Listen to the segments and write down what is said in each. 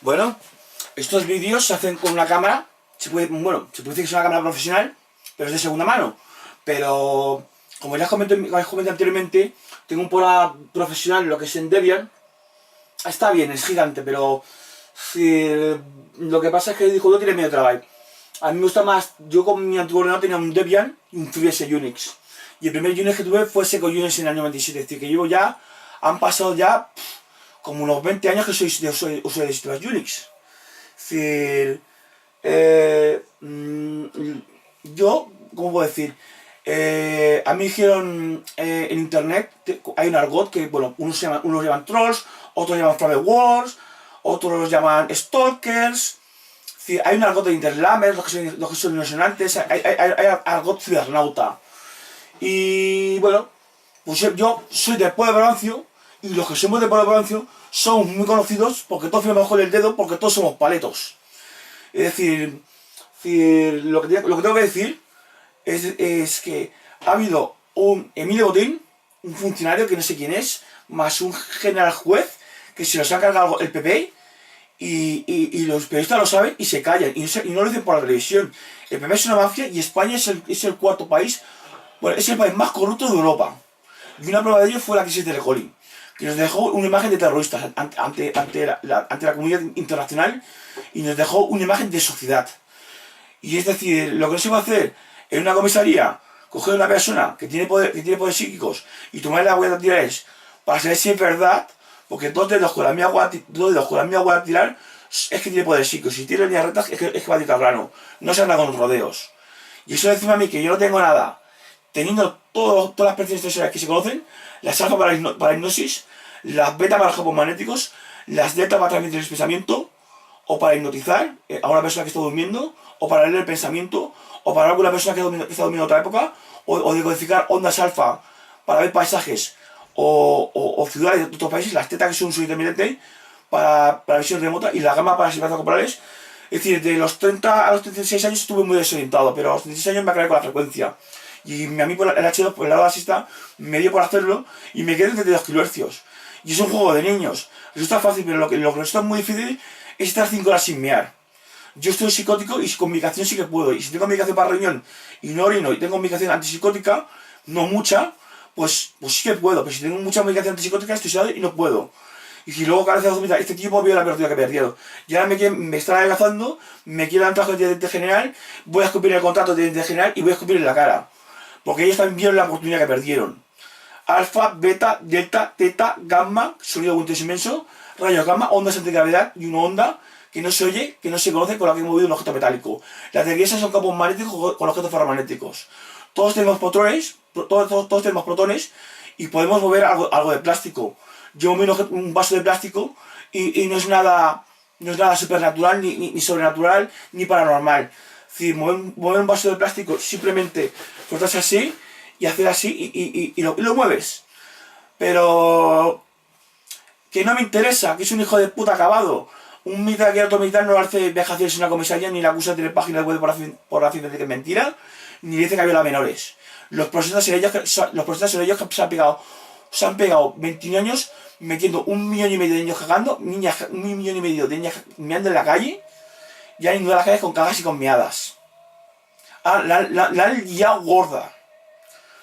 Bueno, estos vídeos se hacen con una cámara, se puede decir que es una cámara profesional, pero es de segunda mano. Pero, como ya comenté anteriormente, tengo un programa profesional, lo que es en Debian. Está bien, es gigante, pero lo que pasa es que el disco duro tiene medio trabajo. A mí me gusta más, yo con mi antiguo ordenador tenía un Debian y un FreeBSD Unix. Y el primer Unix que tuve fue Seco Unix en el año 97, es decir, que han pasado ya como unos 20 años que soy usuario de sistemas Unix. Es decir, yo, ¿cómo puedo decir? A mí dijeron en internet, hay un argot que, bueno, unos llaman trolls, otros llaman travel wars, otros los llaman stalkers. Es decir, hay un argot de interlamers, los que son ilusionantes, hay argot cibernauta. Y bueno, pues yo soy del pueblo de Barancio, y los que somos del pueblo de Barancio somos muy conocidos porque todos firmamos con el dedo, porque todos somos paletos. Es decir, lo que tengo que decir es que ha habido un Emilio Botín, un funcionario que no sé quién es, más un general juez que se los ha cargado el PP, y los periodistas lo saben y se callan, y no lo dicen por la televisión. El PP es una mafia y España es el cuarto país, bueno, es el país más corrupto de Europa. Y una prueba de ello fue la crisis de Recoli, que nos dejó una imagen de terroristas ante la comunidad internacional, y nos dejó una imagen de sociedad. Y es decir, lo que no se va a hacer en una comisaría, coger a una persona que tiene poderes psíquicos y tomarle las huellas dactilares para saber si es verdad, porque dos dedos con la misma huella a tirar es que tiene poderes psíquicos. Si tiene líneas rectas es que va a tirar grano. No se anda con rodeos. Y eso decime a mí que yo no tengo nada, teniendo todas las presiones sensoriales que se conocen, las alfa para hipnosis, las beta para los campos magnéticos, las delta para transmitir el pensamiento, o para hipnotizar a una persona que está durmiendo, o para leer el pensamiento, o para alguna persona que está durmiendo en otra época, o decodificar ondas alfa para ver paisajes o ciudades de otros países, las tetas que son un intermitente para visión remota, y la gamma para simulaciones corporales. Es decir, de los 30 a los 36 años estuve muy desorientado, pero a los 36 años me aclaré con la frecuencia. Y a mí por el H2, por el lado de asista, me dio por hacerlo y me quedé en 32 kHz. Y es un juego de niños. Resulta fácil, pero lo que resulta muy difícil es estar 5 horas sin mear. Yo estoy psicótico y con medicación sí que puedo. Y si tengo medicación para riñón y no orino y tengo medicación antipsicótica, no mucha, pues sí que puedo. Pero si tengo mucha medicación antipsicótica estoy sedado y no puedo. Y si luego cada vez hago vomitar, este tipo vio la pérdida que he perdido. Y ahora me está adelgazando, me quiere dar un trabajo de diente general, voy a escupir el contrato de diente general y voy a escupir en la cara. Porque ellos también vieron la oportunidad que perdieron. Alfa, beta, delta, teta, gamma, sonido inmenso, rayos gamma, ondas antigravedad y una onda que no se oye, que no se conoce, con la que he movido un objeto metálico. Las de son campos magnéticos con objetos ferromagnéticos. Todos tenemos protones, todos tenemos protones, y podemos mover algo de plástico. Yo muevo un vaso de plástico y no es nada supernatural, ni sobrenatural, ni paranormal. Es decir, mover un vaso de plástico, simplemente cortarse así y hacer así y lo mueves. Pero que no me interesa, que es un hijo de puta acabado. Un militar que otro militar no hace vejaciones en una comisaría, ni la acusa de tener páginas web por acción de que es mentira, ni dice que ha violado a menores. Los profesionales en ellos que se han pegado 21 años metiendo 1,5 millones de niños cagando, 1,5 millones de niñas meando en la calle, y han inundado las calles con cagas y con meadas. La han liado gorda.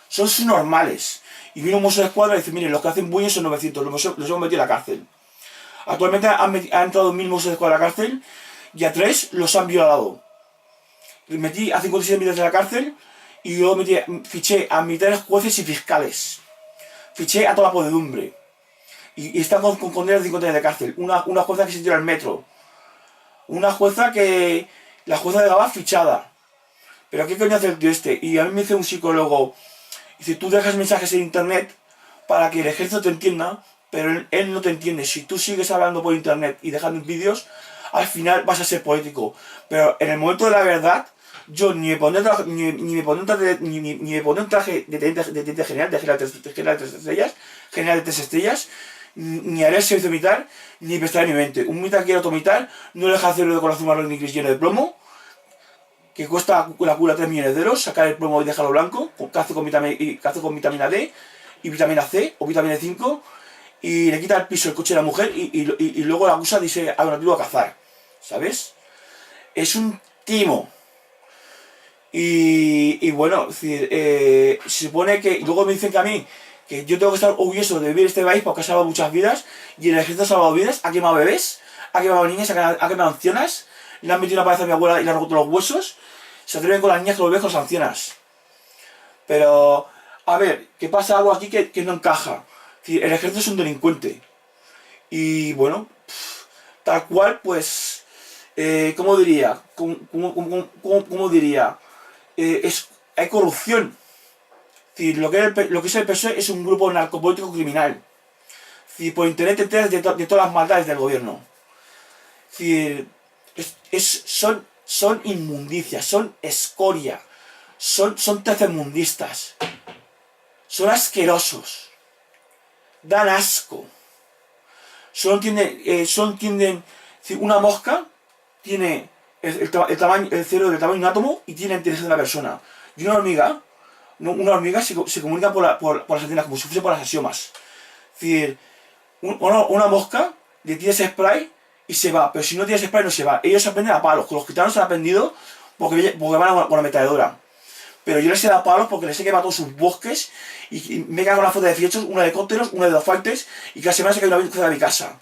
Son subnormales. Y viene un mozo de escuadra y dice, miren, los que hacen bullying son 900, los hemos metido en la cárcel. Actualmente han entrado 1.000 mozos de escuadra a la cárcel, y a 3 los han violado. Metí a 56 militares de la cárcel, y luego fiché a militares, jueces y fiscales. Fiché a toda la podedumbre. Y están con condenas de 50 años de cárcel. Una jueza que se tiró al metro. La jueza de Gabá fichada. Pero ¿qué coño hace el tío este? Y a mí me dice un psicólogo, dice, tú dejas mensajes en internet para que el ejército te entienda, pero él no te entiende. Si tú sigues hablando por internet y dejando vídeos, al final vas a ser poético. Pero en el momento de la verdad, yo ni me pondré un traje de teniente general, de general de 3 estrellas, ni haré el servicio militar, ni prestaré mi mente. Un militar que quiere otro militar, no le deja hacerlo de corazón marrón ni gris lleno de plomo, que cuesta la cura 3 millones de euros, sacar el plomo y dejarlo blanco, que hace con vitamina D, y vitamina C, o vitamina 5, y le quita el piso el coche de la mujer y luego la acusa de irse a un a cazar, ¿sabes? Es un timo. Y bueno, es decir, se supone que, y luego me dicen que a mí, que yo tengo que estar orgulloso de vivir en este país porque ha salvado muchas vidas, y el ejército ha salvado vidas, ha quemado bebés, ha quemado niñas, ha quemado ancianas, le han metido una paliza a mi abuela y le han roto los huesos, se atreven con las niñas, con los viejos, con las ancianas. Pero, a ver, ¿qué pasa algo aquí que no encaja? Es decir, el ejército es un delincuente. Y bueno, tal cual, pues, ¿cómo diría? ¿Cómo diría? Hay corrupción. Es decir, lo que es el PSOE es un grupo narcopolítico criminal. Es decir, por internet te enteras de todas las maldades del gobierno. Es decir, son inmundicias, son escoria, son tercermundistas, son asquerosos, dan asco. Solo entienden, una mosca tiene el cerebro del tamaño de un átomo y tiene la inteligencia de una persona. Y una hormiga se comunica por las antenas, como si fuese por las axiomas. Es decir, una mosca le tiras spray y se va, pero si no tiras spray no se va. Ellos se aprenden a palos, con los gitanos se han aprendido porque van con la ametralladora. Pero yo les he dado palos porque les he quemado todos sus bosques y me he quedado con una foto de fiechos, una de helicópteros, una de dos fighters y cada semana se cae una vez de mi casa.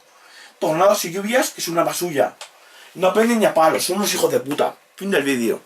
Tornados y lluvias que son una basulla. No aprenden ni a palos, son unos hijos de puta. Fin del vídeo.